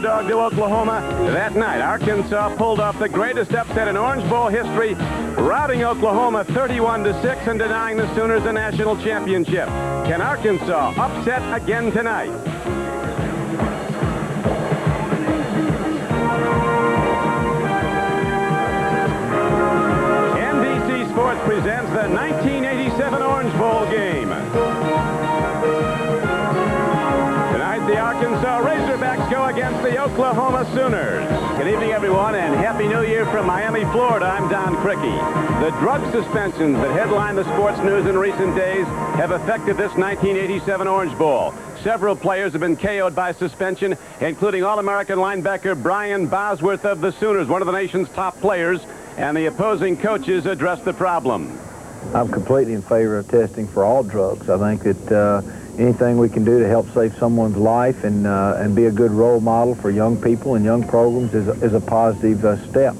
Dog to Oklahoma. That night, Arkansas pulled off the greatest upset in Orange Bowl history, routing Oklahoma 31-6 and denying the Sooners a national championship. Can Arkansas upset again tonight? NBC Sports presents the 1987 Orange Bowl game. The Arkansas Razorbacks go against the Oklahoma Sooners. Good evening, everyone, and Happy New Year from Miami, Florida. I'm Don Cricky. The drug suspensions that headline the sports news in recent days have affected this 1987 Orange Bowl. Several players have been KO'd by suspension, including All-American linebacker Brian Bosworth of the Sooners, one of the nation's top players, and the opposing coaches addressed the problem. I'm completely in favor of testing for all drugs. I think that anything we can do to help save someone's life and be a good role model for young people and young programs is a positive step.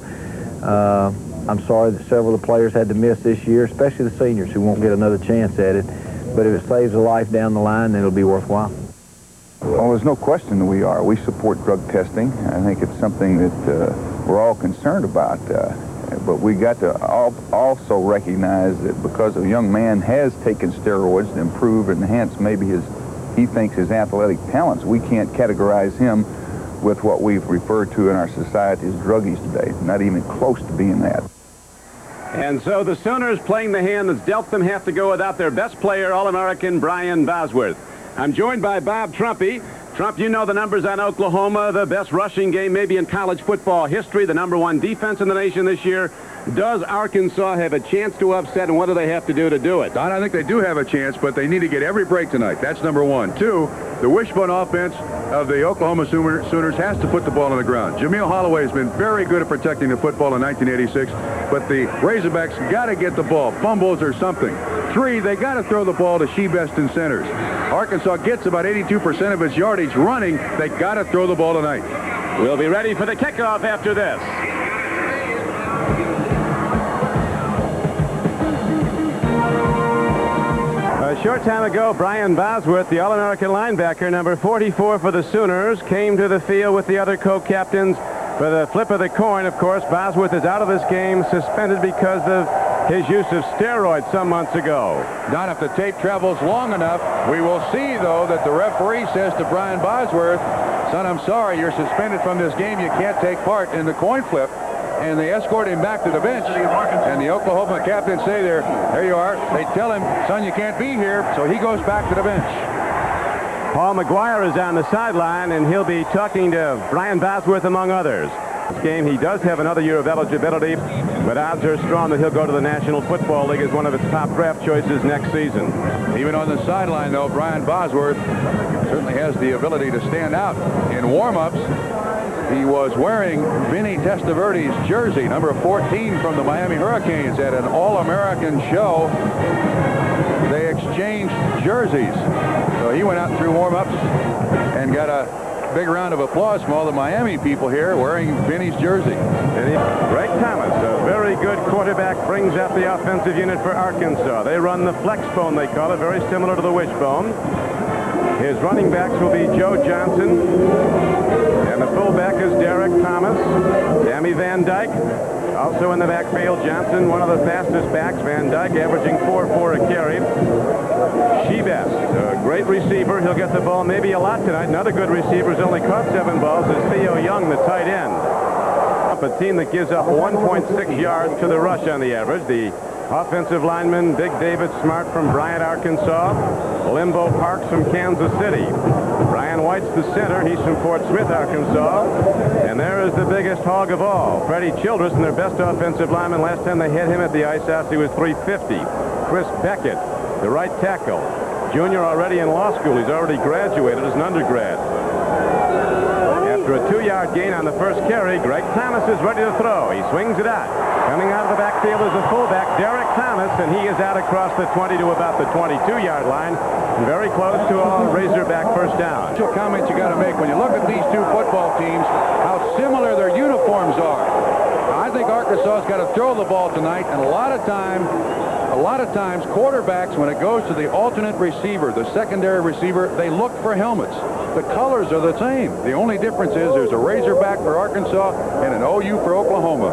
I'm sorry that several of the players had to miss this year, especially the seniors who won't get another chance at it. But if it saves a life down the line, then it'll be worthwhile. Well, there's no question that we are. We support drug testing. I think it's something that we're all concerned about. But we got to also recognize that because a young man has taken steroids to improve and enhance maybe he thinks his athletic talents, we can't categorize him with what we've referred to in our society as druggies today. Not even close to being that. And so the Sooners, playing the hand that's dealt them, have to go without their best player, All-American Brian Bosworth. I'm joined by Bob Trumpy. Trump, you know the numbers on Oklahoma, the best rushing game maybe in college football history, the #1 defense in the nation this year. Does Arkansas have a chance to upset, and what do they have to do it? Don, I think they do have a chance, but they need to get every break tonight. That's #1. 2, the wishbone offense of the Oklahoma Sooners has to put the ball on the ground. Jameel Holloway has been very good at protecting the football in 1986, but the Razorbacks got to get the ball, fumbles or something. 3, they got to throw the ball to Shebest and centers. Arkansas gets about 82% of its yardage running. They got to throw the ball tonight. We'll be ready for the kickoff after this. A short time ago, Brian Bosworth, the All-American linebacker, number 44 for the Sooners, came to the field with the other co-captains for the flip of the coin. Of course, Bosworth is out of this game, suspended because of his use of steroids some months ago. Don, if the tape travels long enough, we will see, though, that the referee says to Brian Bosworth, son, I'm sorry, you're suspended from this game. You can't take part in the coin flip. And they escort him back to the bench. And the Oklahoma captains say there you are. They tell him, son, you can't be here. So he goes back to the bench. Paul McGuire is on the sideline, and he'll be talking to Brian Bosworth, among others. This game, he does have another year of eligibility, but odds are strong that he'll go to the National Football League as one of its top draft choices next season. Even on the sideline, though, Brian Bosworth certainly has the ability to stand out in warm-ups. He was wearing Vinny Testaverde's jersey, number 14 from the Miami Hurricanes, at an All-American show. They exchanged jerseys. So he went out through warm-ups and got a big round of applause from all the Miami people here wearing Vinny's jersey. Greg Thomas, a very good quarterback, brings out the offensive unit for Arkansas. They run the flex bone, they call it, very similar to the wishbone. His running backs will be Joe Johnson, and the fullback is Derek Thomas. Sammy Van Dyke, also in the backfield. Johnson, one of the fastest backs. Van Dyke averaging 4.4 a carry. Shebest, a great receiver. He'll get the ball maybe a lot tonight. Another good receiver who's only caught 7 balls is Theo Young, the tight end. A team that gives up 1.6 yards to the rush on the average. The offensive lineman, Big David Smart from Bryant, Arkansas. Limbo Parks from Kansas City. Brian White's the center. He's from Fort Smith, Arkansas. And there is the biggest hog of all, Freddie Childress, and their best offensive lineman. Last time they hit him at the Ice House, he was 350. Chris Beckett, the right tackle. Junior already in law school. He's already graduated as an undergrad. After a 2-yard gain on the first carry, Greg Thomas is ready to throw. He swings it out. Coming out of the backfield is a fullback, Derek Thomas, and he is out across the 20 to about the 22-yard line, and very close to a Razorback first down. Two comments you got to make when you look at these two football teams, how similar their uniforms are. I think Arkansas's got to throw the ball tonight, and a lot of times quarterbacks, when it goes to the alternate receiver, the secondary receiver, they look for helmets. The colors are the same. The only difference is there's a Razorback for Arkansas and an OU for Oklahoma.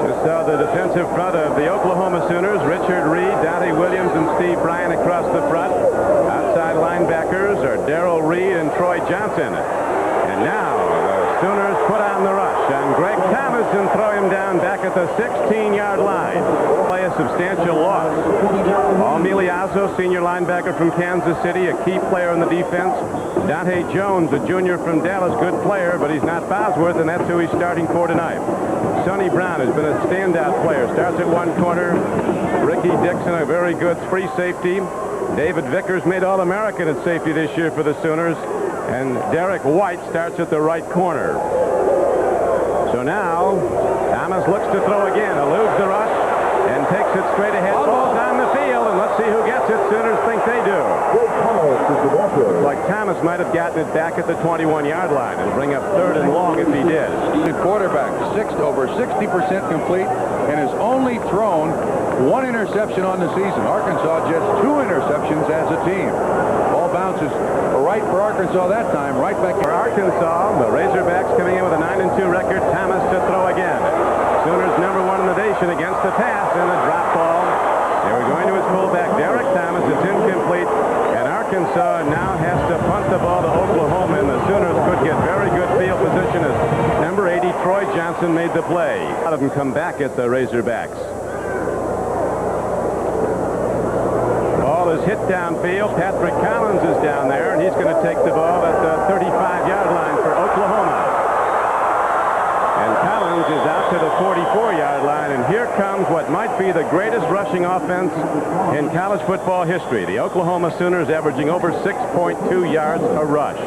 Just saw the defensive front of the Oklahoma Sooners. Richard Reed, Dante Williams, and Steve Bryan across the front. Outside linebackers are Darrell Reed and Troy Johnson. And now the Sooners put on the rush on Greg Thomas and throw him down back at the 16-yard line. Play a substantial loss. Paul Miliazzo, senior linebacker from Kansas City, a key player in the defense. Dante Jones, a junior from Dallas, good player, but he's not Bosworth, and that's who he's starting for tonight. Sonny Brown has been a standout player. Starts at one corner. Ricky Dixon, a very good free safety. David Vickers made All-American at safety this year for the Sooners. And Derek White starts at the right corner. So now, Thomas looks to throw again, eludes the rush, and takes it straight ahead. Ball down the field, and let's see who gets it. Sooners think they do. Looks like Thomas might have gotten it back at the 21-yard line and bring up 3rd and long if he did. The quarterback, over 60% complete, and has only thrown 1 interception on the season. Arkansas just 2 interceptions as a team. Ball bounces right for Arkansas that time, right back for Arkansas. The Razorbacks coming in with a 9-2 record. Thomas to throw again. Sooners #1 in the nation against the pass, and a drop ball. They were going to his fullback, Derek Thomas. It's incomplete, and Arkansas now has to punt the ball to Oklahoma, and the Sooners could get very good field position as number 80, Troy Johnson, made the play. A lot of them come back at the Razorbacks. Ball is hit downfield. Patrick Collins is down there, and he's going to take the ball at the 35-yard line for Oklahoma. And Collins is out to the 44-yard line, and here comes what might be the greatest rushing offense in college football history. The Oklahoma Sooners averaging over 6.2 yards a rush.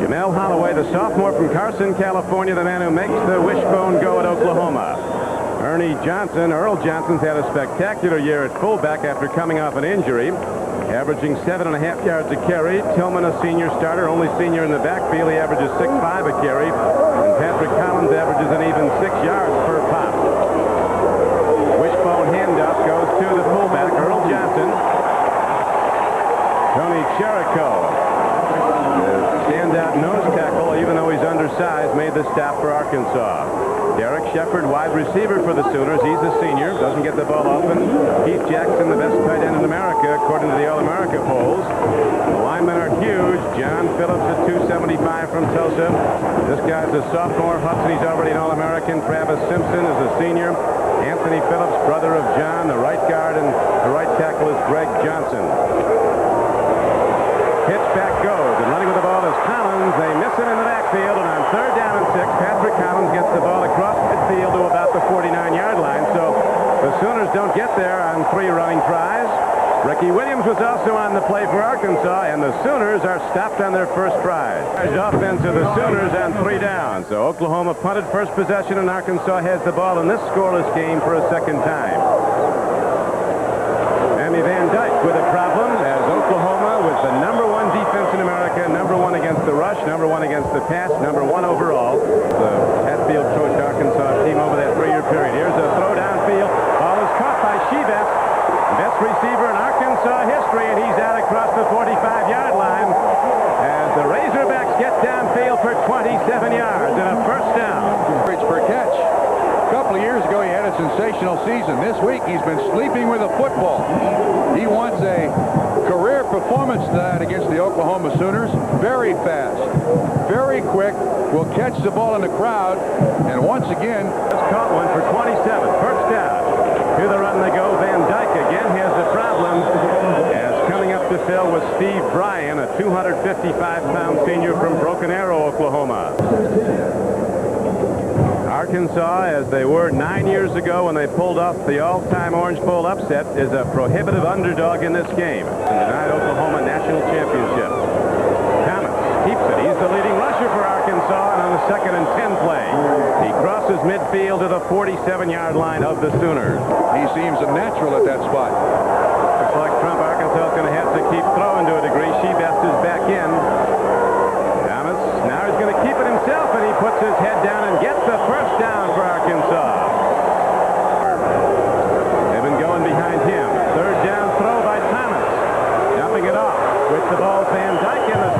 Jamel Holloway, the sophomore from Carson, California, the man who makes the wishbone go at Oklahoma. Earl Johnson's had a spectacular year at fullback after coming off an injury, averaging 7.5 yards a carry. Tillman, a senior starter, only senior in the backfield. He averages 6.5 a carry. And Patrick Collins averages an even 6 yards per pop. Wishbone handoff goes to the fullback, Earl Johnson. Tony Cherico, the standout nose tackle, even though he's undersized, made the stop for Arkansas. Derek Shepard, wide receiver for the Sooners. He's a senior, doesn't get the ball often. Keith Jackson, the best tight end in America, according to the All-America polls. The linemen are huge. John Phillips at 275 from Tulsa. This guy's a sophomore. Hudson, he's already an All-American. Travis Simpson is a senior. Anthony Phillips, brother of John, the right guard, and the right tackle is Greg Johnson. Pitch back goes, and running with the ball is Collins. They miss him in the backfield, and on 3rd down and 6, Patrick Collins gets the ball across midfield to about the 49-yard line. So the Sooners don't get there on 3 running tries. Ricky Williams was also on the play for Arkansas, and the Sooners are stopped on their first try. Offense of the Sooners on 3 downs. So Oklahoma punted first possession, and Arkansas has the ball in this scoreless game for a second time. Sammy Van Dyke with a problem as Oklahoma with the #1 defense in America, #1 against the rush, #1 against the pass, #1 overall. The Hatfield coached Arkansas team over that 3-year period. Here's a throw downfield. Ball is caught by Shibest, best receiver in Arkansas history, and he's out across the 45-yard line as the Razorbacks get downfield for 27 yards and a first down. average per catch. A couple of years ago, he had a sensational season. This week, he's been sleeping with a football. He wants a career performance tonight against the Oklahoma Sooners. Very fast, very quick, will catch the ball in the crowd, and once again, just caught one for 27, first down. To the run they go. Van Dyke again has a problem as coming up to fill was Steve Bryan, a 255-pound senior from Broken Arrow, Oklahoma. Arkansas, as they were 9 years ago when they pulled off the all-time Orange Bowl upset, is a prohibitive underdog in this game and denied Oklahoma national championship. Thomas keeps it. He's the leading rusher for Arkansas, and on the 2nd and 10 play, he crosses midfield to the 47-yard line of the Sooners. he seems a natural at that spot. Looks like Trump, Arkansas is going to have to keep throwing to a degree. Shibest is back in. Thomas, now he's going to keep it himself, and he puts his head down and gets the first down for Arkansas. They've been going behind him. 3rd down throw by Thomas. Dumping it off with the ball, Van Dyke, and the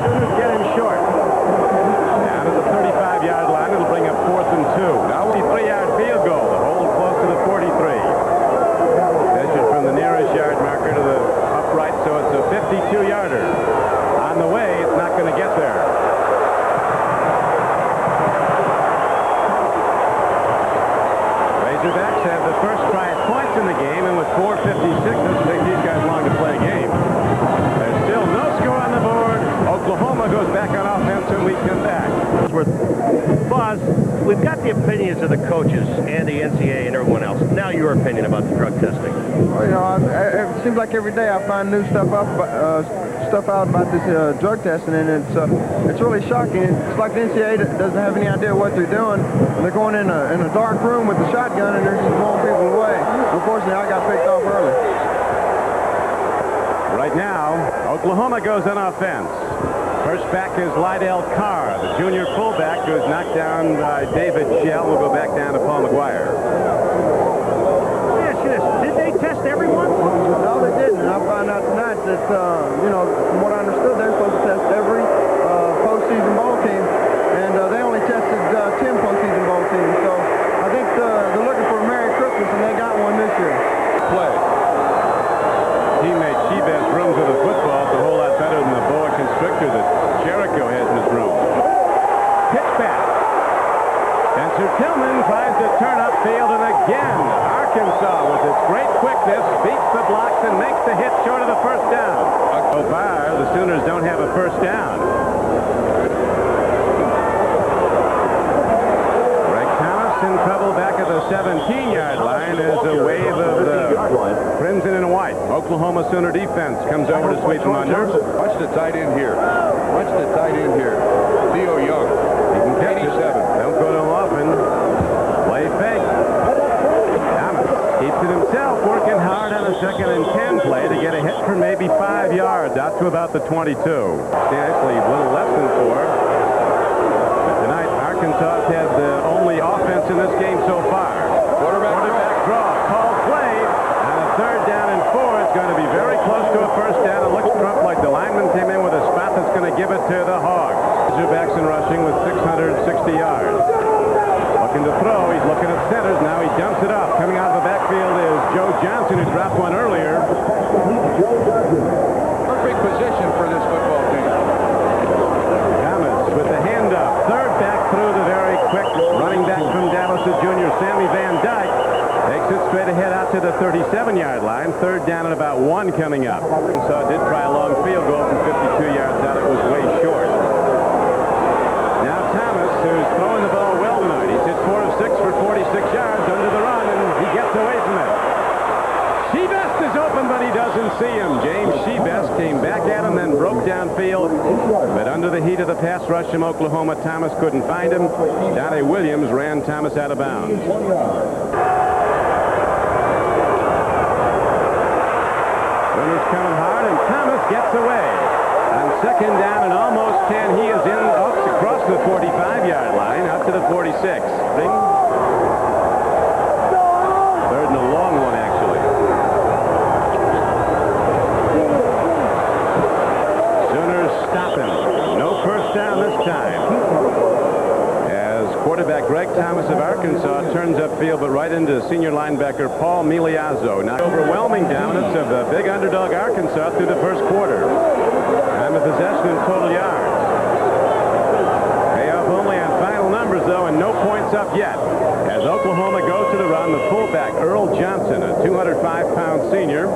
fullback. Buzz, we've got the opinions of the coaches and the NCAA and everyone else. Now your opinion about the drug testing. Well, you know, it seems like every day I find new stuff out about this drug testing, and it's really shocking. It's like the NCAA doesn't have any idea what they're doing. They're going in a dark room with a shotgun, and they're just blowing people away. Unfortunately, I got picked off early. Right now, Oklahoma goes on offense. First back is Lydell Carr, the junior fullback, who is knocked down by David Shell. Will go back down to Paul McGuire. Yes, yes. Did they test everyone? No, they didn't. I found out tonight that, you know, from what I understood, they're supposed to test every postseason bowl team, and they only tested 10 postseason bowl teams. So I think they're looking for a Merry Christmas, and they got one this year. Play. Teammate Shebas rooms with a football. It's a whole lot better than the boa constrictor that Jericho has in his room. Pitch back. Spencer Tillman tries to turn upfield, and again, Arkansas, with its great quickness, beats the blocks and makes the hit short of the first down. So far, the Sooners don't have a first down. Greg Thomas in trouble back at the 17-yard line as a wave of the crimson and white. Oklahoma Sooner defense comes over to sweep them under. Watch the tight end here. Watch the tight end here. Theo Young. He can catch 87. it. Don't go to him often. Play fake. Thomas keeps it himself, working hard on a 2nd and 10 play to get a hit for maybe 5 yards out to about the 22. Actually, a little less than 4. But tonight, Arkansas had the only offense in this game so far. Quarterback draw. Called play. On a 3rd down and 4, it's going to be very close to a first down. It looks Trump like the lineman came in with a spot that's going to give it to the Hogs. Razorbacks in rushing with 660 yards. Looking to throw. He's looking at centers. Now he dumps it up. Coming out of the backfield is Joe Johnson, who dropped one earlier. Perfect position for this football team. Thomas with the hand up. 3rd back through the very quick running back from Dallas, the junior Sammy Van Dyke. Takes it straight ahead out to the 37-yard line. 3rd down and about 1 coming up. So did try a long field goal from 52 yards out. It was way short. Now Thomas, who's throwing the ball well tonight. He's hit 4 of 6 for 46 yards under the run, and he gets away from it. Shebas is open, but he doesn't see him. James Shebas came back at him, then broke downfield. But under the heat of the pass rush from Oklahoma, Thomas couldn't find him. Donnie Williams ran Thomas out of bounds. Sooners coming hard, and Thomas gets away. On 2nd down and almost 10, he is in across the 45-yard line, out to the 46. Bing. 3rd and a long one, actually. Sooners stopping. No first down this time. As quarterback Greg Thomas of Arkansas turns upfield, but right into senior linebacker Paul Miliazzo. Now overwhelming dominance of the big underdog Arkansas through the first quarter. Time of possession in total yards. Payoff only on final numbers, though, and no points up yet. As Oklahoma goes to the run, the fullback Earl Johnson, a 205-pound senior.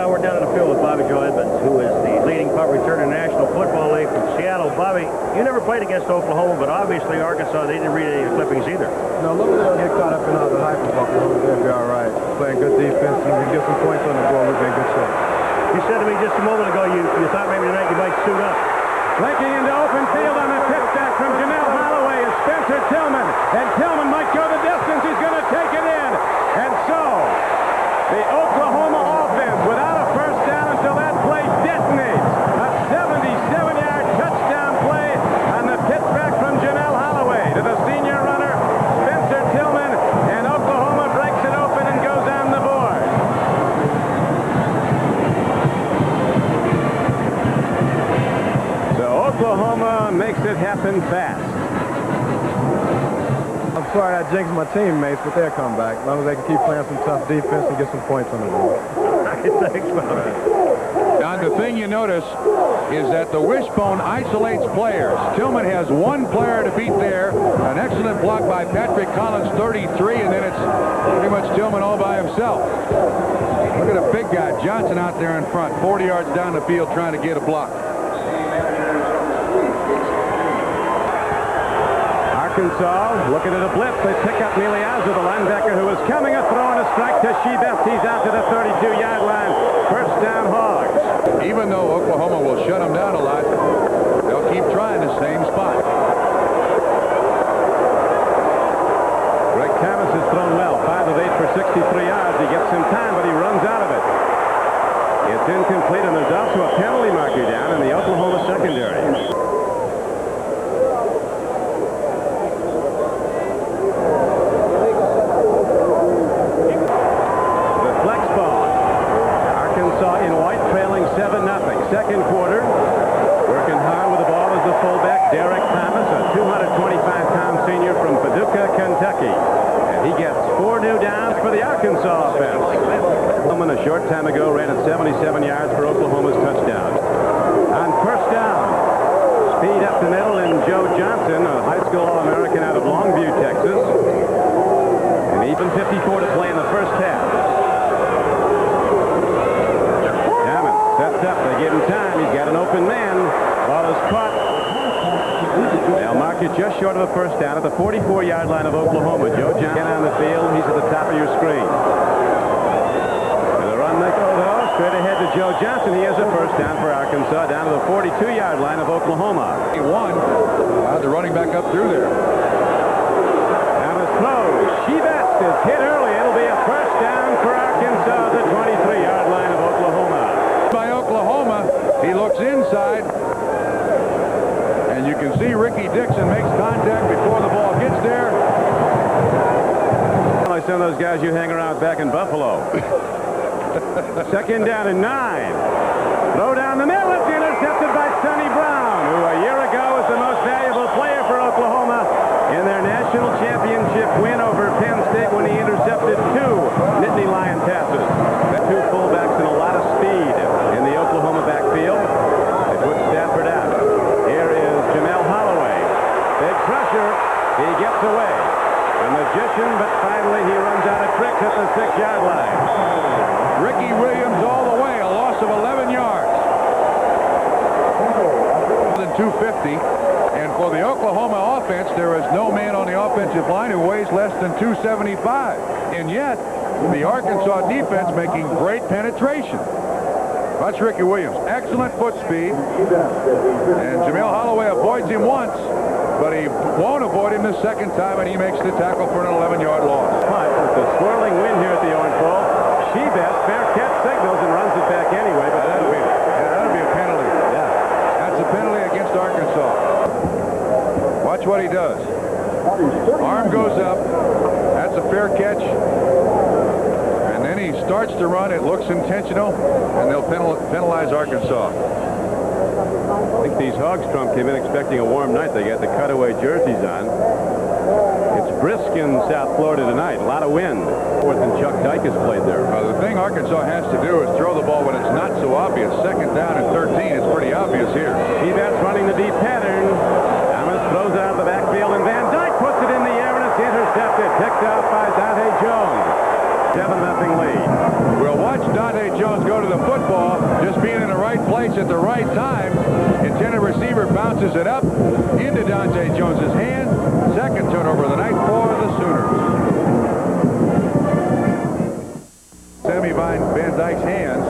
We're down in the field with Bobby Joe Edmonds, who is the leading punt returner in the National Football League from Seattle. Bobby, you never played against Oklahoma, but obviously Arkansas, they didn't read any of your clippings either. No, look, they don't get caught up in all the hype of Oklahoma. They'll be all right. Playing good defense, and we get some points on the board. We'll be in good shape. You said to me just a moment ago you thought maybe tonight you might suit up. Flanking into open field on the pitch back from Janelle Holloway is Spencer Tillman. And Tillman might go the distance. He's going to take it in. And so, the Oklahoma offense, without a first down until that play detonates. A 77-yard touchdown play on the pitch back from Janelle Holloway to the senior runner, Spencer Tillman. And Oklahoma breaks it open and goes on the board. So Oklahoma makes it happen fast. I'm sorry I jinxed my teammates with their comeback. As long as they can keep playing some tough defense and get some points on the board. Thanks, Bobby. Now, the thing you notice is that the wishbone isolates players. Tillman has 1 player to beat there. An excellent block by Patrick Collins, 33, and then it's pretty much Tillman all by himself. Look at a big guy, Johnson, out there in front, 40 yards down the field trying to get a block. Arkansas looking at a blitz. They pick up Miliazzo, the linebacker, who is coming. A throw and a strike to Shebest. He's out to the 32-yard line. First down, Hogs. Even though Oklahoma will shut them down a lot, they'll keep trying the same spot. Greg Thomas has thrown well. 5 of 8 for 63 yards. He gets some time, but he runs out of it. It's incomplete, and there's also a penalty marker down in the Oklahoma secondary. The flex ball. Arkansas in white trailing 7-0. Second quarter. Working hard with the ball as the fullback, Derek Thomas, a 225-pound senior from Paducah, Kentucky. And he gets 4 new downs for the Arkansas offense. A short time ago ran at 77 yards for Oklahoma's touchdown. On first down, speed up the middle, and Joe Johnson, a high school All-American out of Longview, Texas. And even 54 to play in the first half. Hammond sets up. They give him time. He's got an open man. Ball is caught. They'll mark it just short of a first down at the 44-yard line of Oklahoma. Joe Johnson on the field. He's at the top of your screen. Straight ahead to Joe Johnson. He has a first down for Arkansas down to the 42-yard line of Oklahoma. He won. They're running back up through there. Thomas throws. Shebest is hit early. It'll be a first down for Arkansas, the 23-yard line of Oklahoma. By Oklahoma, he looks inside, and you can see Ricky Dixon makes contact before the ball gets there. Like some of those guys you hang around back in Buffalo. Second down and 9. Throw down the middle. It's intercepted by Sonny Brown, who a year ago was the most valuable player for Oklahoma in their national championship win over Penn State when he intercepted 2 Nittany Lion passes. 2 fullbacks and a lot of speed in the Oklahoma backfield. They put Stafford out. Here is Jamel Holloway. Big pressure. He gets away. A magician, but finally he runs out of tricks at the 6-yard line. Ricky Williams all the way, a loss of 11 yards. Than 250, and for the Oklahoma offense, there is no man on the offensive line who weighs less than 275, and yet the Arkansas defense making great penetration. Watch Ricky Williams, excellent foot speed, and Jamel Holloway avoids him once, but he won't avoid him the second time, and he makes the tackle for an 11-yard loss. With the swirling wind here at the Orange Bowl, Shebest fair catch signals and runs it back anyway, but that'll be a penalty. Yeah. That's a penalty against Arkansas. Watch what he does. Arm goes up. That's a fair catch. And then he starts to run. It looks intentional, and they'll penalize Arkansas. I think these Hogs, Trump, came in expecting a warm night. They got the cutaway jerseys on. It's brisk in South Florida tonight. A lot of wind. More than Chuck Dyke has played there. The thing Arkansas has to do is throw the ball when it's not so obvious. Second down and 13 is pretty obvious here. Shebest running the deep pattern. Thomas throws it out of the backfield, and Van Dyke puts it in the air, and it's intercepted. Picked off by Dante Jones. 7-0 lead. We'll watch Dante Jones go to the football, just being in the right place at the right time. Intended receiver bounces it up into Dante Jones's hand. Second turnover of the night for the Sooners. Sammy Van Dyke's hands.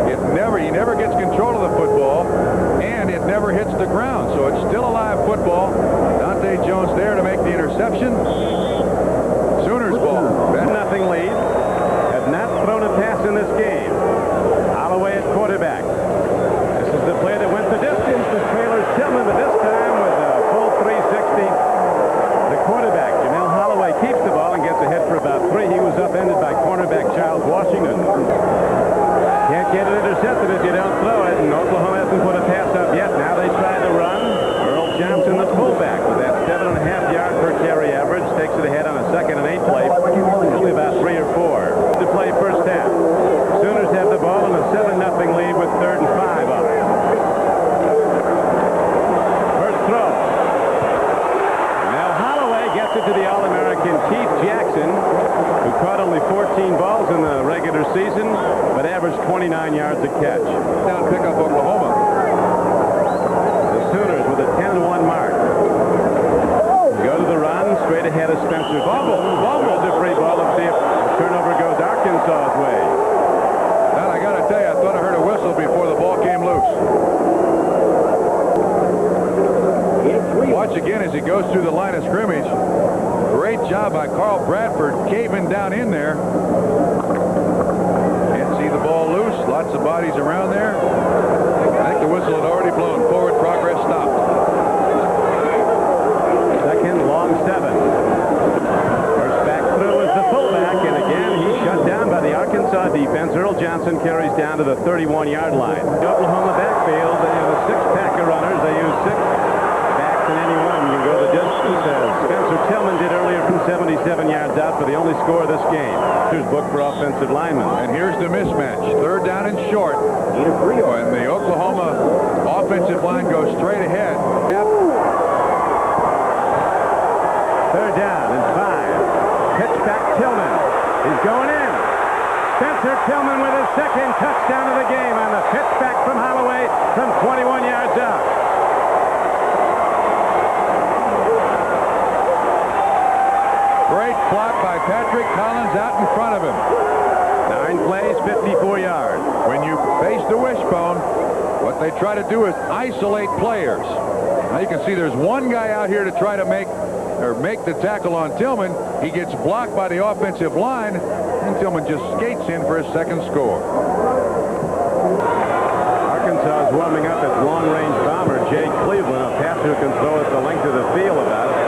He never gets control of the football, and it never hits the ground. So it's still a live football. Dante Jones there to make the interception. Sooners ball. 7-0 lead. Have not thrown a pass in this game. Holloway at quarterback. This is the play that went the distance to Traylor Tillman, but this time with a full 360. The quarterback, Jamel Holloway, keeps the ball and gets ahead for about 3. He was upended by cornerback Charles Washington. Can't get it intercepted if you don't throw it, and Oklahoma hasn't put a pass up yet. Now they try to run. Earl Johnson, the fullback, with that 7.5 yard per carry average, takes it ahead on a 2nd and 8 play. Only about 3 or 4 to play first half. Sooners have the ball in a 7-0 lead with 3rd and 5 on it. First throw. Now Holloway gets it to the All-American Keith Jackson, who caught only 14 balls in the regular season, but averaged 29 yards a catch. Down pick up Oklahoma. The Sooners with a 10-1 mark. Go to the run. watch again as he goes through the line of scrimmage. Great job by Carl Bradford caving down in there. Can't see the ball loose. Lots of bodies around there. I think the whistle had already blown. Forward progress stopped. Second, long 7. First back through is the fullback, and again he's shut down by the Arkansas defense. Earl Johnson carries down to the 31-yard line. The Oklahoma backfield, they have a 6-pack of runners. They use 6 backs, and any one of them can go the distance, as Spencer Tillman did earlier from 77 yards out for the only score of this game. Here's book for offensive linemen. And here's the mismatch. Third down and short. And the Oklahoma offensive line goes straight ahead. Yep. Third down and 5. Pitch back Tillman. He's going in. Spencer Tillman with his second touchdown of the game on the pitch back from Holloway from 21 yards out. Great block by Patrick Collins out in front of him. 9 plays, 54 yards. When you face the wishbone, what they try to do is isolate players. Now you can see there's one guy out here to try to make the tackle on Tillman. He gets blocked by the offensive line, and Tillman just skates in for his second score. Arkansas is warming up its long-range bomber, Jay Cleveland, a passer who can throw it the length of the field about it.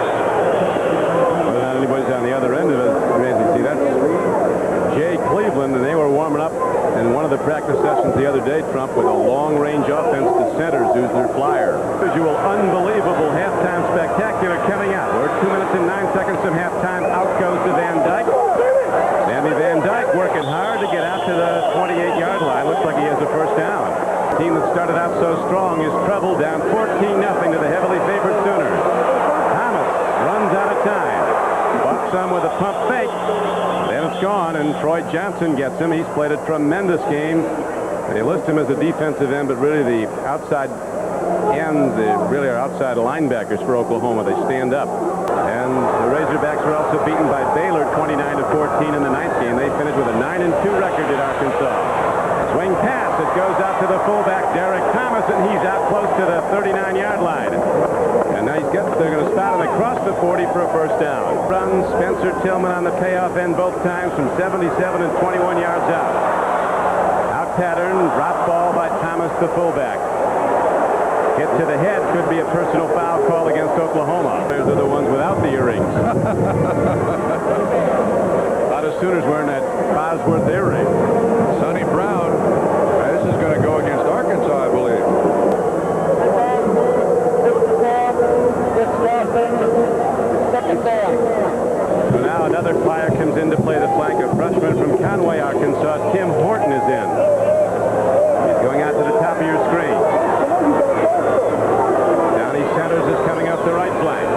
Without anybody's on the other end of it. Amazing. See, that's Jay Cleveland, and they were warming up in one of the practice sessions the other day, Trump, with a long-range offense to centers who's their flyer. Visual, unbelievable halftime spectacular coming out. We're 2 minutes and 9 seconds from halftime. Out goes to Van Dyke. Sammy Van Dyke working hard to get out to the 28-yard line. Looks like he has a first down. The team that started out so strong is troubled, down 14-0 to the heavily favored Sooners. Thomas runs out of time. Bucks some with a pump fake. Then it's gone, and Troy Johnson gets him. He's played a tremendous game. They list him as a defensive end, but really the outside ends, they really are outside linebackers for Oklahoma. They stand up. And the Razorbacks were also beaten by Baylor 29-14 in the ninth game. They finished with a 9-2 record at Arkansas. Swing pass. It goes out to the fullback, Derek Thomas, and he's out close to the 39-yard line. And now they're going to spot him across the 40 for a first down. Runs Spencer Tillman on the payoff end both times from 77 and 21 yards out. Out pattern, drop ball by Thomas, the fullback. Hit to the head, could be a personal foul call against Oklahoma. Those are the ones without the earrings. A lot of Sooners wearing that Bosworth earring. Sonny Brown. This is going to go against Arkansas, I believe. So now another flyer comes in to play the flank. A freshman from Conway, Arkansas, Tim Horton, is in. He's going out to the top of your screen. Downey Centers is coming up the right flank.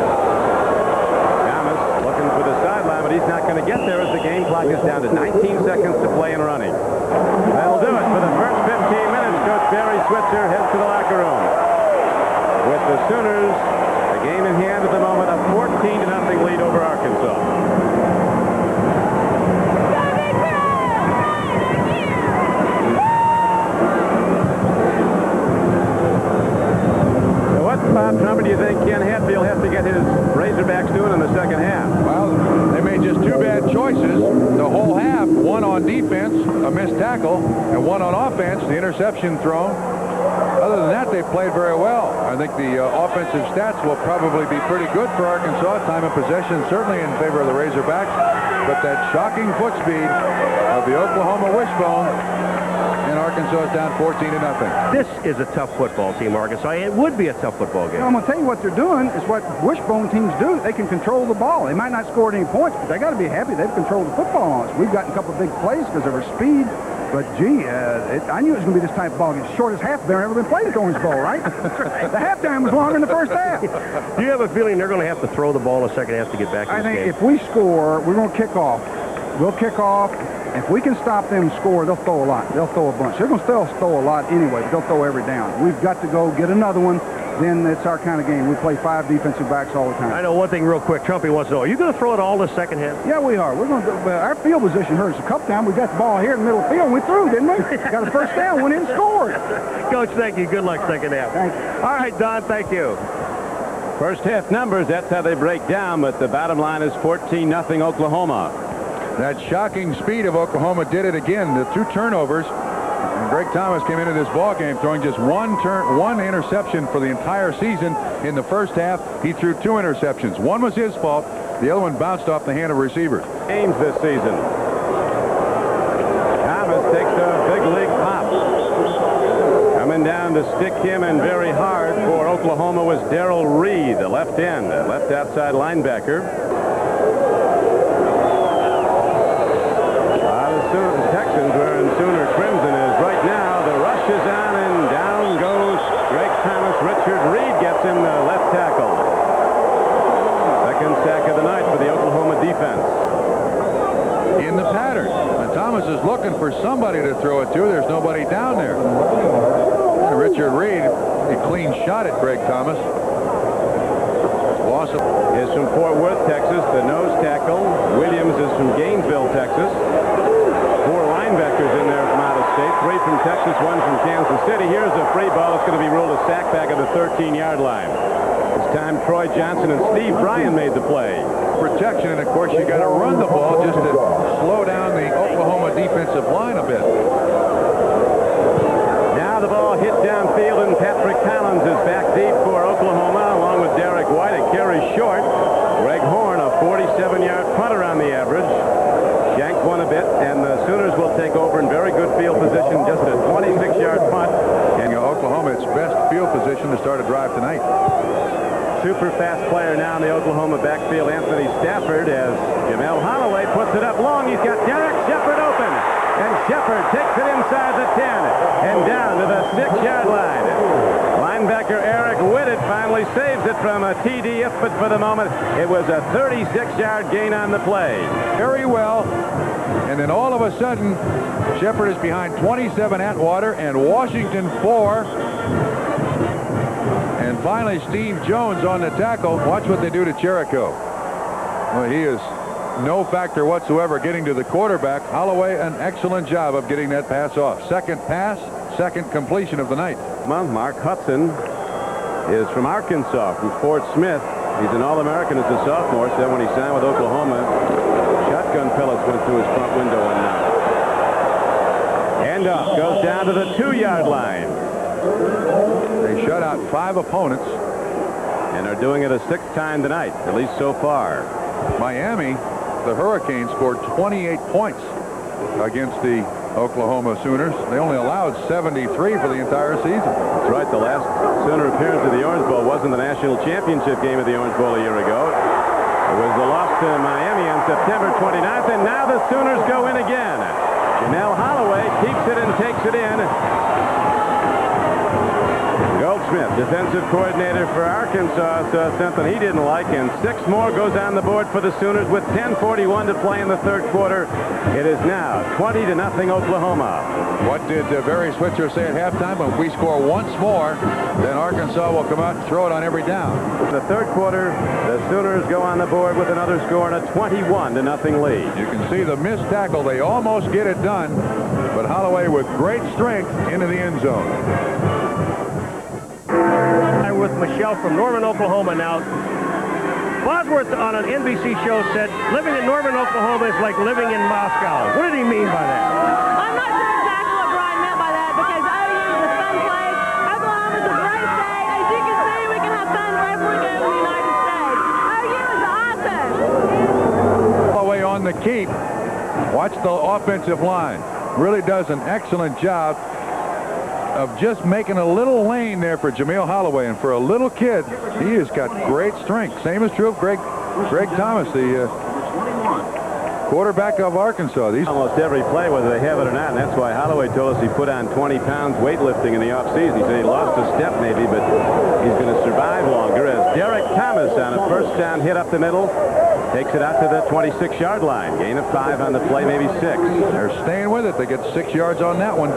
Thomas looking for the sideline, but he's not going to get there as the game clock is down to 19 seconds to play and running. That'll do it for the first 15 minutes. Coach Barry Switzer heads to the locker room. With the Sooners, the game in hand at the moment, a 14-0 lead over Arkansas. So what, Bob Trumper, do you think Ken Hatfield has to get his Razorbacks doing in the second half? Well, they made just 2 bad choices the whole half. One on defense, a missed tackle, and one on offense, the interception thrown. Other than that, they played very well. I think the offensive stats will probably be pretty good for Arkansas. Time of possession certainly in favor of the Razorbacks. But that shocking foot speed of the Oklahoma Wishbone, and Arkansas is down 14-0. This is a tough football team, Arkansas. It would be a tough football game. I'm going to tell you what they're doing is what wishbone teams do. They can control the ball. They might not score any points, but they got to be happy they've controlled the football on us. We've gotten a couple of big plays because of our speed. But, gee, I knew it was going to be this type of ball game. Short as half. They've never been played at Orange Bowl, right? The halftime was longer than the first half. Do you have a feeling they're going to have to throw the ball in the second half to get back in I this think game? if we score, we're going to kick off. We'll kick off. If we can stop them score, they'll throw a lot. They'll throw a bunch. They're going to still throw a lot anyway, but they'll throw every down. We've got to go get another one. Then it's our kind of game. We play 5 defensive backs all the time. I know one thing real quick. Trumpy wants to know, are you going to throw it all the second half? Yeah, we are. We're going to. Our field position hurt us a couple times. We got the ball here in the middle of the field, and we threw, didn't we? Got a first down, went in and scored. Coach, thank you. Good luck second half. Thank you. All right, Don, thank you. First half numbers, that's how they break down, but the bottom line is 14-0 Oklahoma. That shocking speed of Oklahoma did it again. The 2 turnovers. And Greg Thomas came into this ball game throwing just one interception for the entire season. In the first half, he threw 2 interceptions. One was his fault. The other one bounced off the hand of receivers. Games this season. Thomas takes a big league pop. Coming down to stick him in very hard for Oklahoma was Darrell Reed, the left end, the left outside linebacker. The Texans wearing Sooner crimson is right now. The rush is on and down goes Greg Thomas. Richard Reed gets him the left tackle. Second sack of the night for the Oklahoma defense. In the pattern. And Thomas is looking for somebody to throw it to. There's nobody down there. And Richard Reed, a clean shot at Greg Thomas. Loss of is from Fort Worth, Texas. The nose tackle. Williams is from Gainesville, Texas. 4 linebackers in there from out of state. 3 from Texas, 1 from Kansas City. Here's a free ball. It's going to be ruled a sack back at the 13-yard line. This time Troy Johnson and Steve Bryan made the play. protection, and of course you got to run the ball just to slow down the Oklahoma defensive line a bit. Now the ball hit downfield, and Patrick Collins is back deep for Oklahoma, along with Derek White. It carries short. Greg Horn, a 47-yard punter on the average. Yanked one a bit, and the Sooners will take over in very good field position, just a 26-yard punt. And Oklahoma, its best field position to start a drive tonight. Super fast player now in the Oklahoma backfield, Anthony Stafford, as Jamel Holloway puts it up long. He's got Derek Shepard open, and Shepard takes it inside the 10 and down to the 6-yard line. Linebacker Eric Whitted finally saves it from a TD, but for the moment it was a 36-yard gain on the play. Very well. And then all of a sudden, Shepard is behind 27 Atwater and Washington 4. And finally, Steve Jones on the tackle. Watch what they do to Cherico. Well, he is no factor whatsoever getting to the quarterback. Holloway, an excellent job of getting that pass off. Second pass, second completion of the night. Mark Hudson is from Arkansas, from Fort Smith. He's an All-American as a sophomore, so when he signed with Oklahoma, shotgun pellets went through his front window one night. Handoff goes down to the 2-yard line. They shut out 5 opponents. And are doing it a 6th time tonight, at least so far. Miami, the Hurricanes, scored 28 points against the Oklahoma Sooners. They only allowed 73 for the entire season. That's right. The last Sooner appearance of the Orange Bowl wasn't the national championship game of the Orange Bowl a year ago. It was the loss to Miami on September 29th, and now the Sooners go in again. Jamel Holloway keeps it and takes it in. Goldsmith, defensive coordinator for Arkansas, saw something he didn't like, and 6 more goes on the board for the Sooners with 10:41 to play in the 3rd quarter. It is now 20-0 Oklahoma. What did Barry Switzer say at halftime? If we score once more, then Arkansas will come out and throw it on every down. In the 3rd quarter, the Sooners go on the board with another score and a 21-0 lead. You can see the missed tackle. They almost get it done, but Holloway with great strength into the end zone. With Michelle from Norman, Oklahoma now. Bosworth on an NBC show said living in Norman, Oklahoma is like living in Moscow. What did he mean by that? I'm not sure exactly what Brian meant by that, because OU is a fun place. Oklahoma's a great state. As you can see, we can have fun wherever we go in the United States. OU is awesome. Holloway on the keep. Watch the offensive line. Really does an excellent job of just making a little lane there for Jamel Holloway, and for a little kid, he has got great strength. Same is true of Greg Thomas, the quarterback of Arkansas. Almost every play, whether they have it or not, and that's why Holloway told us he put on 20 pounds weightlifting in the offseason. He said he lost a step maybe, but he's going to survive longer, as Derek Thomas on a first down hit up the middle takes it out to the 26-yard line. Gain of 5 on the play, maybe 6. They're staying with it. They get 6 yards on that one.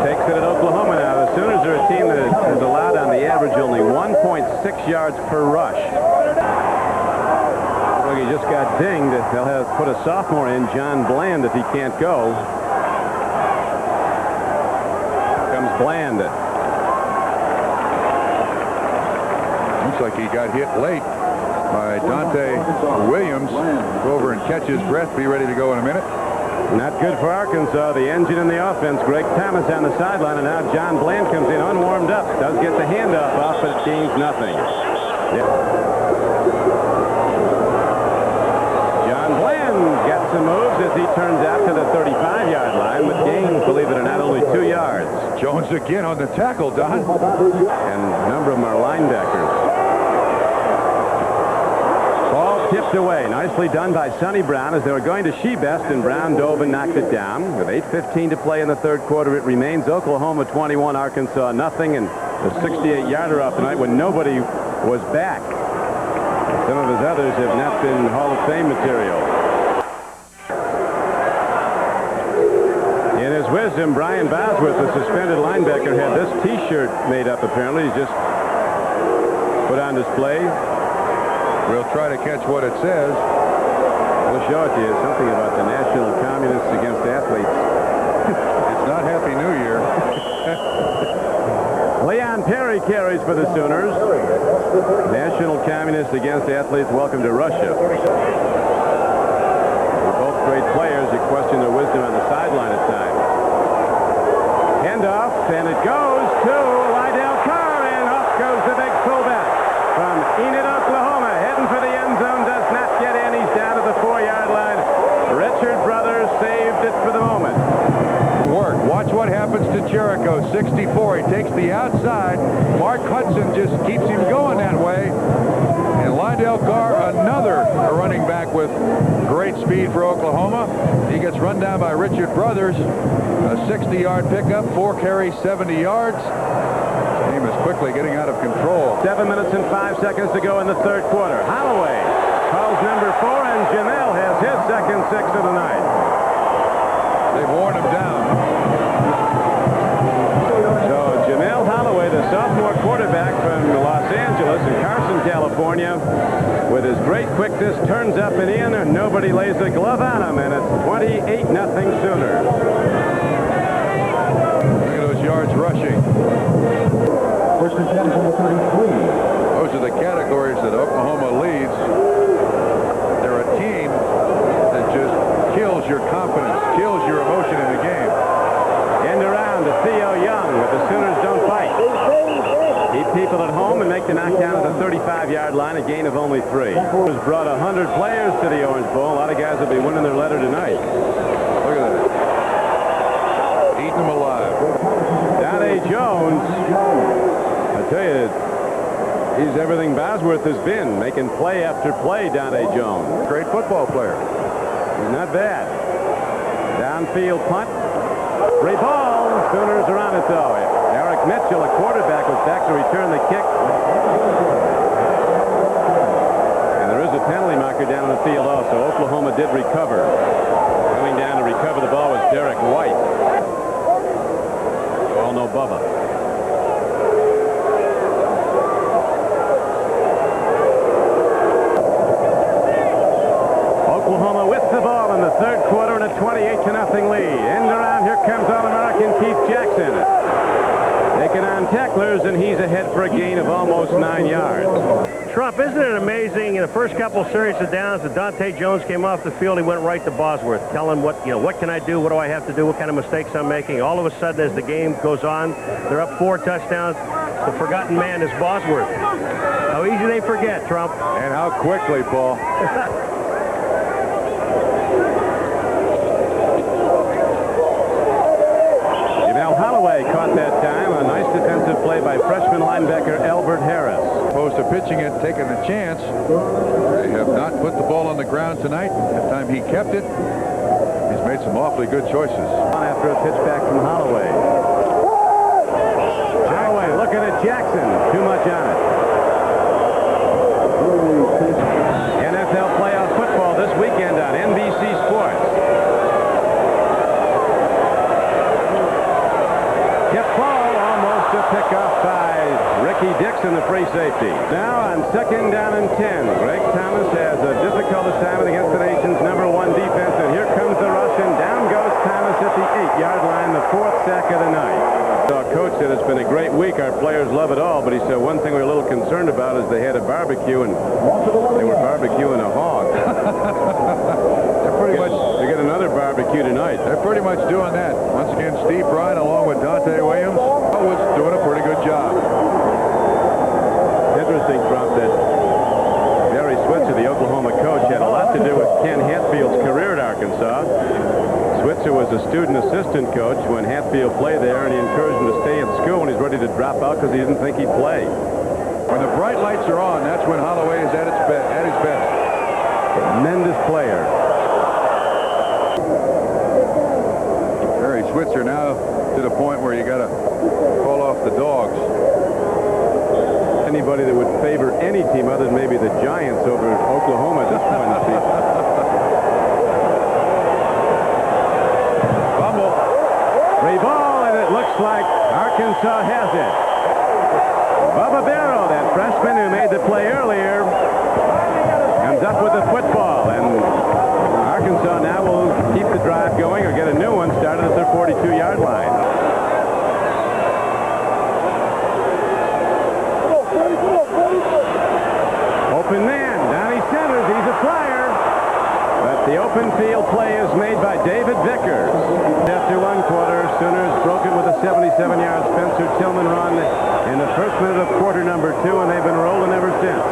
Takes it at Oklahoma now. The Sooners are a team that has allowed on the average only 1.6 yards per rush. Look, he just got dinged. They'll have put a sophomore in, John Bland, if he can't go. Comes Bland. Looks like he got hit late by Dante Williams. Go over and catch his breath. Be ready to go in a minute. Not good for Arkansas. The engine in the offense. Greg Thomas on the sideline, and now John Bland comes in unwarmed up. Does get the handoff off, but it gains nothing. John Bland gets some moves as he turns out to the 35-yard line, with gains, believe it or not, only 2 yards. Jones again on the tackle, Don. And a number of them are linebackers. Ball tipped away. Nicely done by Sonny Brown as they were going to Shebest, and Brown dove and knocked it down. With 8:15 to play in the third quarter, it remains Oklahoma 21, Arkansas nothing, and the 68-yarder off tonight when nobody was back. Some of his others have not been Hall of Fame material. In his wisdom, Brian Bosworth, the suspended linebacker, had this T-shirt made up apparently. He's just put on display. We'll try to catch what it says. We'll show it to you. Something about the National Communists Against Athletes. It's not Happy New Year. Leon Perry carries for the Sooners. National Communists Against Athletes, welcome to Russia. They're both great players. You question their wisdom on the sideline at times. Handoff, and it goes to Lydell Carr, and off goes the big fullback from Enid, Oklahoma. Heading for the end zone, does not get in. He's down to the 4-yard line. Richard Brothers saved it for the moment. Work. Watch what happens to Jericho. 64. He takes the outside. Mark Hudson just keeps him going that way. And Lydell Carr, another running back with great speed for Oklahoma. He gets run down by Richard Brothers. A 60-yard pickup, 4 carries, 70 yards. This game is quickly getting out of control. 7 minutes and 5 seconds to go in the third quarter. Holloway calls number 4, and Jamel has his second 6 of the night. They've worn him down. So Jamel Holloway, the sophomore quarterback from Los Angeles and Carson, California, with his great quickness, turns up and in, and nobody lays a glove on him, and it's 28-0 Sooner. Look at those yards rushing. Those are the categories that Oklahoma leads. They're a team that just kills your confidence, kills your emotion in the game. End around to Theo Young, but the Sooners don't fight. Keep people at home and make the knockdown at the 35-yard line, a gain of only 3. Has brought 100 players to the Orange Bowl. A lot of guys will be winning their letter tonight. Look at that. Eating them alive. Donnie Jones, I tell you, he's everything Bosworth has been, making play after play, Donnie Jones. Great football player. He's not bad. Downfield punt. Free ball. Sooners are on it, though. Eric Mitchell, a quarterback, was back to return the kick. And there is a penalty marker down on the field also. Oklahoma did recover. Coming down to recover the ball was Derek White. All no Bubba. Oklahoma with the ball in the third quarter and a 28-0 lead. End around, here comes All-American Keith Jackson. Taking on tacklers, and he's ahead for a gain of almost 9 yards. Trump, isn't it amazing? In the first couple series of downs, that Dante Jones came off the field, he went right to Bosworth, telling what can I do, what do I have to do, what kind of mistakes I'm making. All of a sudden, as the game goes on, they're up 4 touchdowns. The forgotten man is Bosworth. How easy they forget, Trump. And how quickly, Paul. Holloway caught that time. A nice defensive play by freshman linebacker Albert Harris. Opposed to pitching it, taking the chance. They have not put the ball on the ground tonight. The time he kept it, he's made some awfully good choices. After a pitch back from Holloway. Holloway looking at Jackson. Too much on it. NFL playoff football this weekend on NBC Sports. Tip ball, almost a pickoff by Ricky Dixon, the free safety. Now on 2nd down and 10. Greg Thomas has a difficult assignment against the nation's #1 defense, and here comes the rush, and down goes Thomas at 58-yard line, the 4th sack of the night. Our coach said it's been a great week. Our players love it all, but he said one thing we're a little concerned about is they had a barbecue and they were barbecuing a hog. They get another barbecue tonight. They're pretty much doing that. Once again, Steve Bryan along with Dante Williams was doing a pretty good job. Interesting, Trump, that Barry Switzer, the Oklahoma coach, had a lot to do with Ken Hatfield's career at Arkansas. Switzer was a student assistant coach when Hatfield played there, and he encouraged him to stay in school when he's ready to drop out because he didn't think he'd play. When the bright lights are on, that's when Holloway is at his best. Tremendous player. Barry Switzer now to the point where you got to call off the dogs. Anybody that would favor any team other than maybe the Giants over Oklahoma at this point in the season. Fumble. Free ball, and it looks like Arkansas has it. Bubba Barrow, that freshman who made the play earlier, comes up with the football, and Arkansas now will keep the drive going or get a new one started at their 42-yard line. Open man, Donnie Centers, he's a flyer. But the open field play is made by David Vickers. After one quarter, Sooners broken with a 77-yard Spencer Tillman run in the first minute of quarter number 2, and they've been rolling ever since.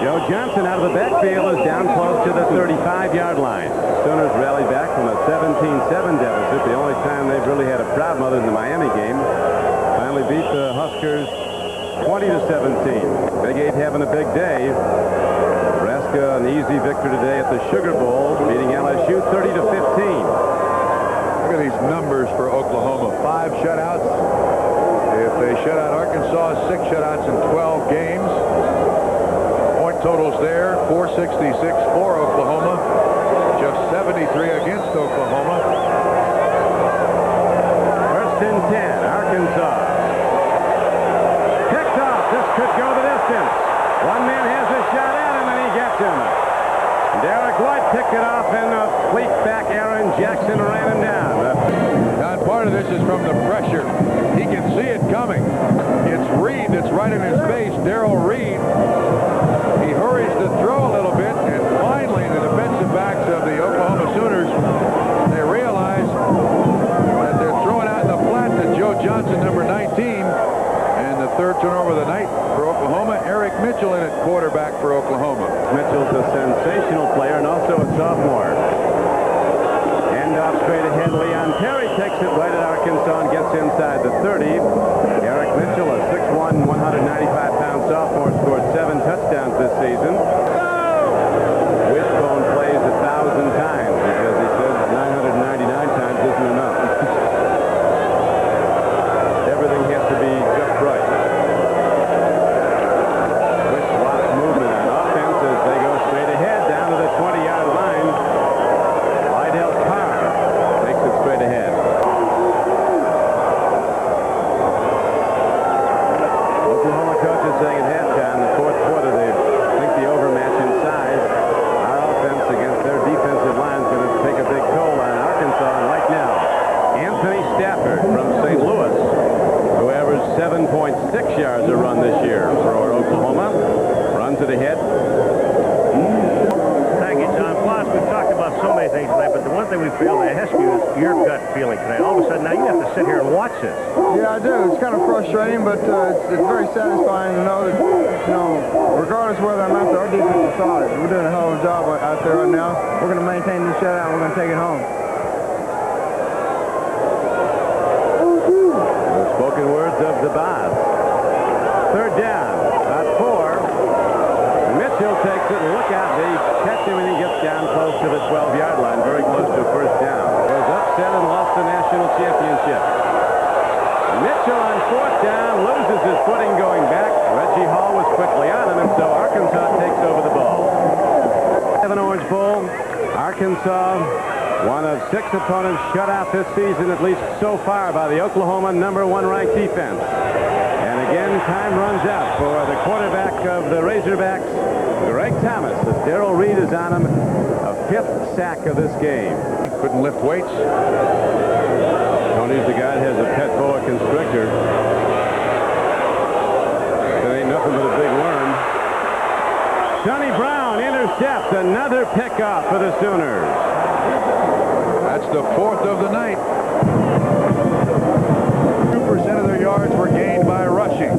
Joe Johnson out of the backfield is down close to the 35-yard line. Sooners rally back from a 17-7 deficit, the only time they've really had a problem other than the Miami game. Finally beat the Huskers 20-17. Big 8 having a big day. Nebraska an easy victory today at the Sugar Bowl, beating LSU 30-15. Look at these numbers for Oklahoma. 5 shutouts. If they shut out Arkansas, 6 shutouts in 12 games. Point totals there, 466 for Oklahoma. Just 73 against Oklahoma. First and 10, Arkansas. Picked off. This could go the distance. One man has a shot at him, and he gets him. Derek White picked it off, and a fleet back Aaron Jackson ran him down. Now, part of this is from the pressure. He can see it coming. It's Reed that's right in his face, Darrell Reed. He hurries to throw a little bit, and finally the defensive backs of the Oklahoma Sooners, they realize that they're throwing out in the flat to Joe Johnson, number 19, and the third turnover of the night for Oklahoma. Eric Mitchell in at quarterback for Oklahoma. Mitchell's a sensational player and also a sophomore. Hand off straight ahead. Leon Terry takes it right at Arkansas and gets inside the 30. Eric Mitchell, a 6'1", 195-pound sophomore, scored 7 touchdowns this season. Wishbone plays 1,000 times because he says 999 times isn't enough. Everything has to be just right. Wish-swap movement on offense as they go straight ahead down to the 20-yard line. Lydell Carr takes it straight ahead. Oklahoma coaches saying at halftime, the fourth quarter, they think the overmatch in size. Our offense against their defensive line is going to take a big toll on Arkansas. And right now, Anthony Stafford from St. Louis, who averaged 7.6 yards a run this year for Oklahoma, runs it ahead. Thank you, John. Plus, we've talked about so many things tonight, but the one thing we failed to ask you is your gut feeling tonight. All of a sudden, now you have to sit here and watch this. Yeah, I do. It's kind of frustrating, but it's very satisfying to know that, regardless of whether I'm out there, our defense is solid. We're doing a hell of a job out there right now. We're going to maintain this shutout, and we're going to take it home. The spoken words of the boss. Third down, about 4. Mitchell takes it, and look out, they catch him, and he gets down close to the 12-yard line, very close to a first down. Goes upset and lost the national championship. Mitchell on 4th down, loses his footing going back. Reggie Hall was quickly on him, and so Arkansas takes over the ball. 7 Orange Bowl. Arkansas, one of 6 opponents shut out this season, at least so far, by the Oklahoma #1 ranked defense. And again, time runs out for the quarterback of the Razorbacks, Greg Thomas, as Darrell Reed is on him. A 5th sack of this game. couldn't lift weights. Tony's the guy that has a pet boa constrictor. It ain't nothing but a big worm. Sonny Brown intercepts another pickoff for the Sooners. That's the 4th of the night. 2% of their yards were gained by rushing.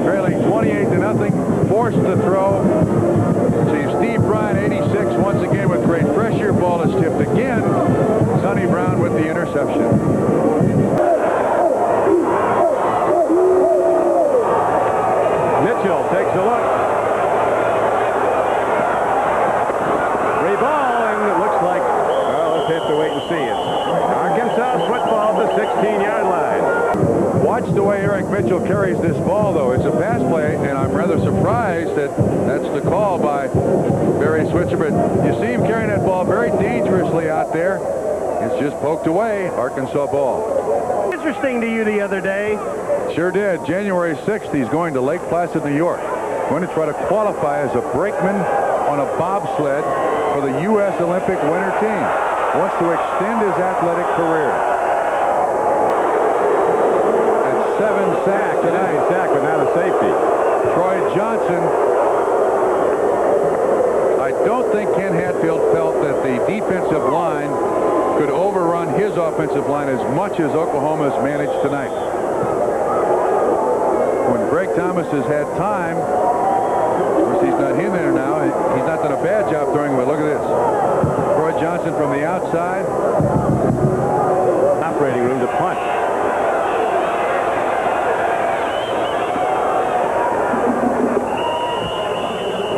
Trailing 28-0, forced to throw. See Steve Bryant, 86, once again with great pressure. Ball is tipped again. Sonny Brown with the interception. Mitchell takes a look. Free ball, and it looks like, well, let's have to wait and see. It's Arkansas football at the 16-yard line. Watch the way Eric Mitchell carries this ball, though. It's a pass play, and I'm rather surprised that that's the call by Barry Switzer. But you see him carrying that ball very dangerously out there. It's just poked away. Arkansas ball. Interesting to you the other day. Sure did. January 6th, he's going to Lake Placid, New York. Going to try to qualify as a brakeman on a bobsled for the U.S. Olympic winter team. Wants to extend his athletic career. 7 sacks tonight. Sack, but not a safety. Troy Johnson. I don't think Ken Hatfield felt that the defensive line could overrun his offensive line as much as Oklahoma's managed tonight. When Greg Thomas has had time, of course he's not in there now. He's not done a bad job throwing, but look at this. Troy Johnson from the outside. Operating room to punt.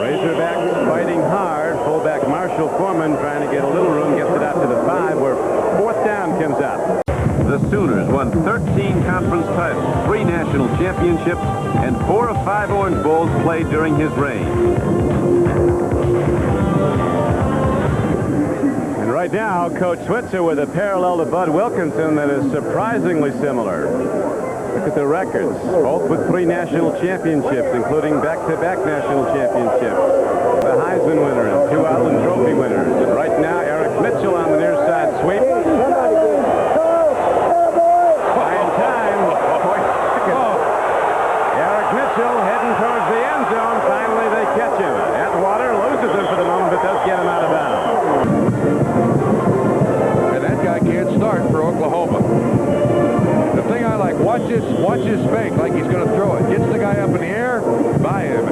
Razorbacks fighting hard. Fullback Marshall Foreman trying to get a little room, gets it out to the 5 where 4th down comes up. The Sooners won 13 conference titles, 3 national championships, and 4 of 5 Orange Bowls played during his reign. And right now, Coach Switzer with a parallel to Bud Wilkinson that is surprisingly similar. Look at the records, both with 3 national championships, including back-to-back national championships. The Heisman winner and 2 Outland Trophy winners. And right now, Eric Mitchell on the near side sweep. Buying time. Eric Mitchell heading towards the end zone. Finally, they catch him. Atwater loses him for the moment, but does get him out of bounds. And that guy can't start for Oklahoma. The thing I like, watch his fake like he's going to throw it. Gets the guy up in the air, by him.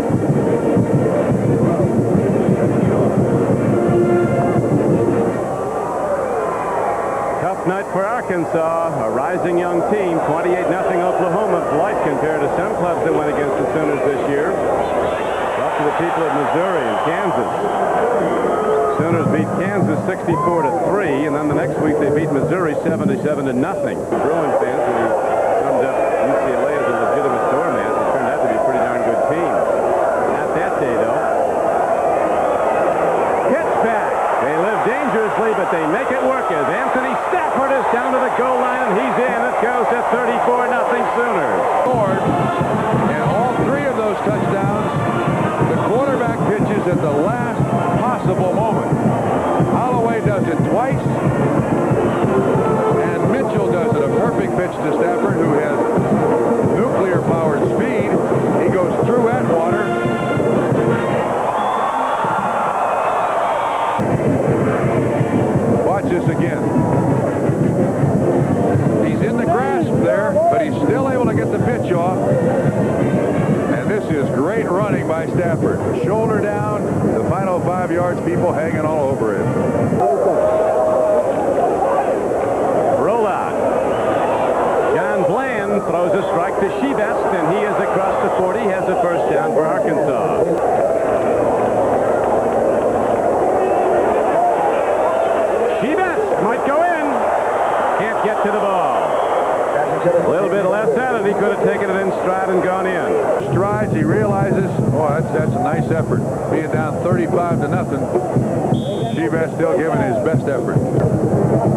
Tough night for Arkansas, a rising young team, 28-0 Oklahoma. Light compared to some clubs that went against the Sooners this year. Up to the people of Missouri and Kansas. Sooners beat Kansas 64-3, and then the next week they beat Missouri 77-0. Bruins fans, when he summed up UCLA as a legitimate doormat, it turned out to be a pretty darn good team. Not that day, though. Gets back. They live dangerously, but they make it work as Anthony Stafford is down to the goal line, and he's in. It goes at 34-0 Sooners. Scored, and all 3 of those touchdowns, the quarterback pitches at the last possible moment. Holloway does it twice, and Mitchell does it. A perfect pitch to Stafford, who has nuclear-powered speed. He goes through Atwater. Watch this again. He's in the grasp there, but he's still able to get the pitch off. And this is great running by Stafford. Shoulder down, the final 5 yards, people hanging all over it. Rollout. John Bland throws a strike to Shebest, and he is across the 40, has a first down for Arkansas. Shebest might go in. Can't get to the ball. A little bit less at it. He could have taken it in stride and gone in. Strides, he realizes, oh, that's a nice effort. Being down 35-0. Shebest still giving his best effort.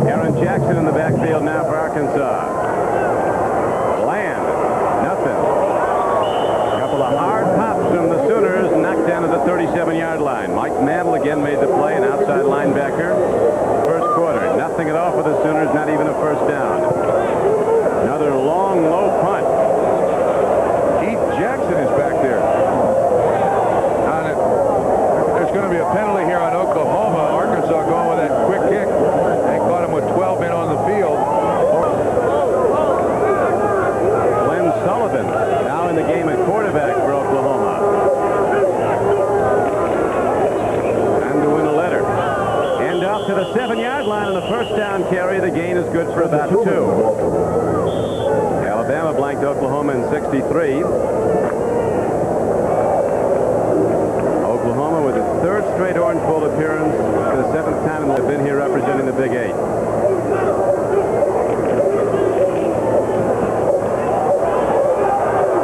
Aaron Jackson in the backfield now for Arkansas. Land, nothing. A couple of hard pops from the Sooners, knocked down to the 37-yard line. Mike Mantle again made the play, an outside linebacker. First quarter, Sooners, not even a first down. Another long, low punt. Keith Jackson is back there. There's going to be a penalty here on Oklahoma. Arkansas going with that quick kick. They caught him with 12 men on the field. Glenn Sullivan now in the game at quarterback for Oklahoma. Time to win a letter. And off to the 7-yard line on the first down carry. The gain is good for about 2. Alabama blanked Oklahoma in 63. Oklahoma with its 3rd straight Orange Bowl appearance for the 7th time they've been here representing the Big 8.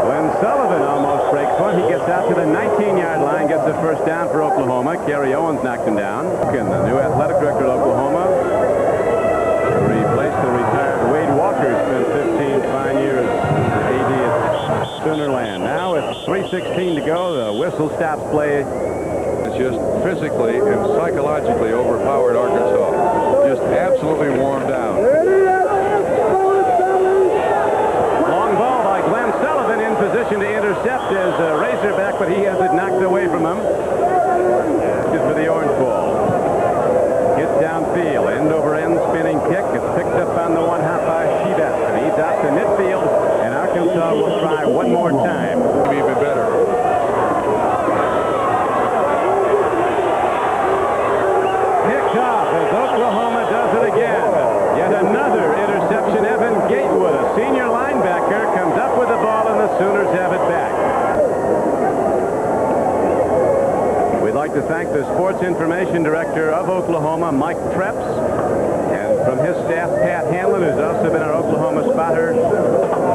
Glenn Sullivan almost breaks one. He gets out to the 19-yard line, gets the first down for Oklahoma. Kerry Owens knocked him down. And the new athletic director at Oklahoma replaced the retired Wade Walker, who spent 15 fine years AD at Soonerland. Now with 3:16 to go, the whistle stops play. It's just physically and psychologically overpowered Arkansas. Just absolutely worn down. Long ball by Glenn Sullivan in position to intercept as a Razorback, but he has it knocked away from him. Good for the Orange Bowl. Hit downfield, end over end spinning kick. It's picked up on the one hop by Shebat, and he's out to midfield, and Arkansas will try one more time. Even better. Picked off as Oklahoma does it again. Yet another interception. Evan Gatewood, a senior linebacker, comes up with the ball, and the Sooners have it back. We'd like to thank the Sports Information Director of Oklahoma, Mike Treps, and from his staff, Pat Hanlon, who's also been our Oklahoma spotter,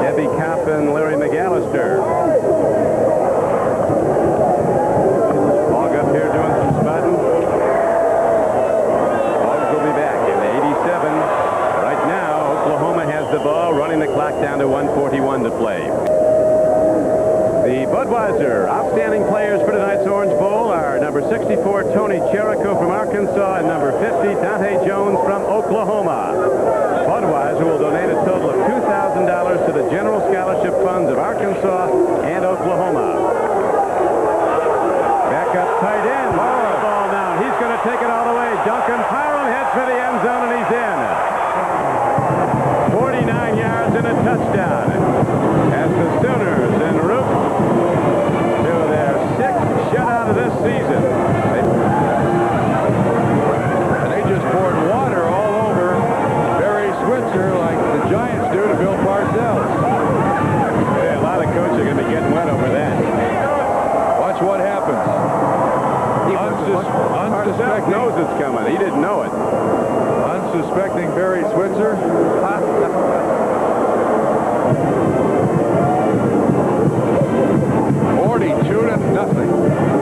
Debbie Kopp and Larry McAllister. Hog up here doing some spotting. Hogs will be back in 87. Right now, Oklahoma has the ball, running the clock down to 1:41 to play. The Budweiser outstanding players for tonight's Orange Bowl are number 64, Tony Cherico from Arkansas, and number 50, Dante Jones from Oklahoma. Budweiser will donate a total of $2,000 to the General Scholarship Funds of Arkansas and Oklahoma. Back up tight end. Ball now. He's going to take it all the way. Duncan Parham heads for the end zone, and he's in. 49 yards and a touchdown. As the Sooners en route to their 6th shutout of this season. And they just poured water all over Barry Switzer like the Giants do to Bill Parcells. Yeah, a lot of coaches are going to be getting wet over that. Watch what happens. Parcells knows it's coming. He didn't know it. Unsuspecting Barry Switzer. 42-0.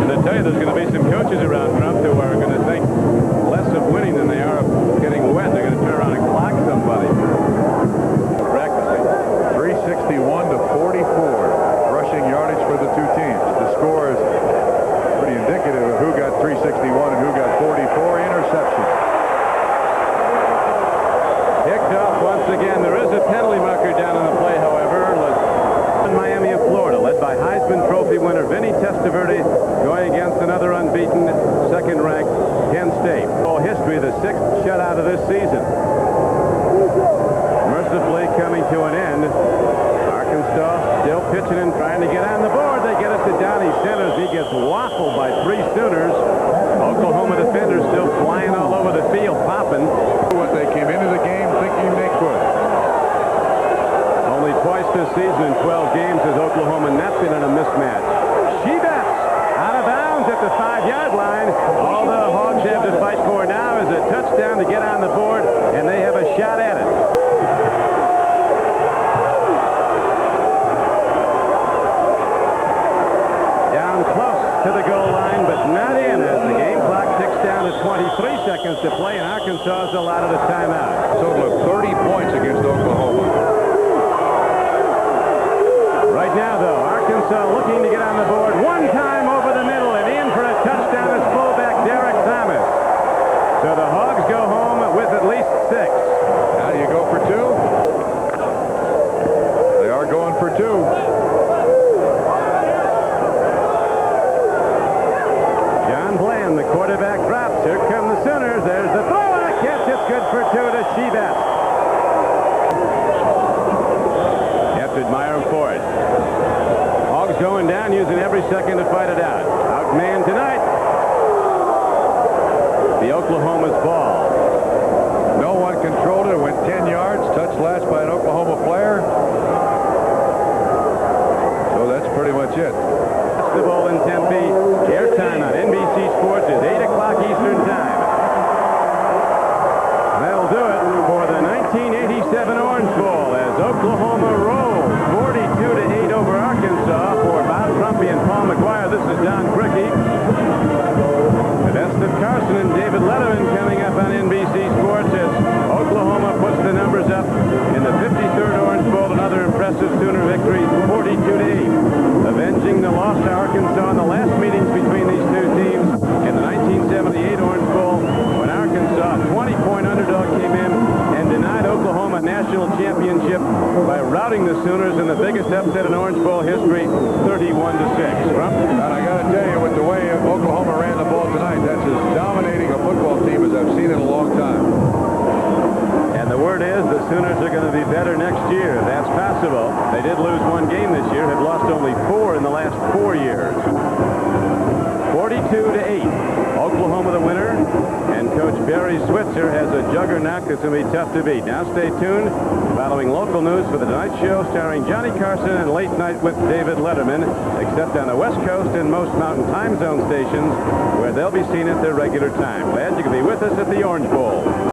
And I tell you, there's going to be some coaches around Trump who are going to think less of winning than they are of getting wet. They're going to turn around and clock somebody. Practicing. 361 to 44 rushing yardage for the two teams. The score is pretty indicative of who got 361 and who got 44. Interception. Picked off once again. There is a penalty marker down on the play, however. In Miami of Florida, led by Heisman Trophy winner Vinny Testaverde, going against another unbeaten, second-ranked Penn State. All history, the 6th shutout of this season. Mercifully coming to an end. Arkansas still pitching and trying to get on the board. They get it to Donnie Centers. He gets waffled by 3 Sooners. Oklahoma defenders still flying all over the field, popping. What they came into the game thinking they could. Only twice this season in 12 games has Oklahoma not been in a mismatch. Shebat out of bounds at the 5-yard line. All the Hogs have to fight for now is a touchdown to get on the board, and they have a shot at it. Down close to the goal line, but not in as the game clock ticks down to 23 seconds to play, and Arkansas is allotted a timeout. Total of 30 points against Oklahoma. Right now, though, Arkansas looking to get on the board. One time over the middle, and in for a touchdown is fullback Derek Thomas. So the Hogs go home with at least 6. using every second to fight it out. Outman tonight. The Oklahoma's ball. No one controlled it. It went 10 yards. Touched last by an Oklahoma player. So that's pretty much it. That's the ball in Tempe. Airtime on NBC Sports is 8 o'clock Eastern Time. That'll do it for the 1987 Orange Bowl as Oklahoma rolls 42-8 over Arkansas. For Bob Trumpy and Paul McGuire, this is Don Crickey. The best of Carson and David Letterman coming up on NBC Sports as Oklahoma puts the numbers up in the 53rd Orange Bowl. Another impressive Sooner victory, 42-8. Avenging the loss to Arkansas in the last meetings between these two teams in the 1978 Orange Bowl when Arkansas, 20-point underdog, came in and denied Oklahoma a national championship by routing the Sooners in the biggest upset in Orange Bowl history, 31-6. Rump? And I got to tell you, with the way Oklahoma ran the ball tonight, that's as dominating a football team as I've seen in a long time. And the word is the Sooners are going to be better next year. That's possible. They did lose one game this year, have lost only 4 in the last 4 years. 42-8. Oklahoma the winner, and Coach Barry Switzer has a juggernaut that's going to be tough to beat. Now stay tuned. Following local news for the Tonight Show starring Johnny Carson and Late Night with David Letterman, except on the West Coast and most Mountain Time Zone stations where they'll be seen at their regular time. Glad you can be with us at the Orange Bowl.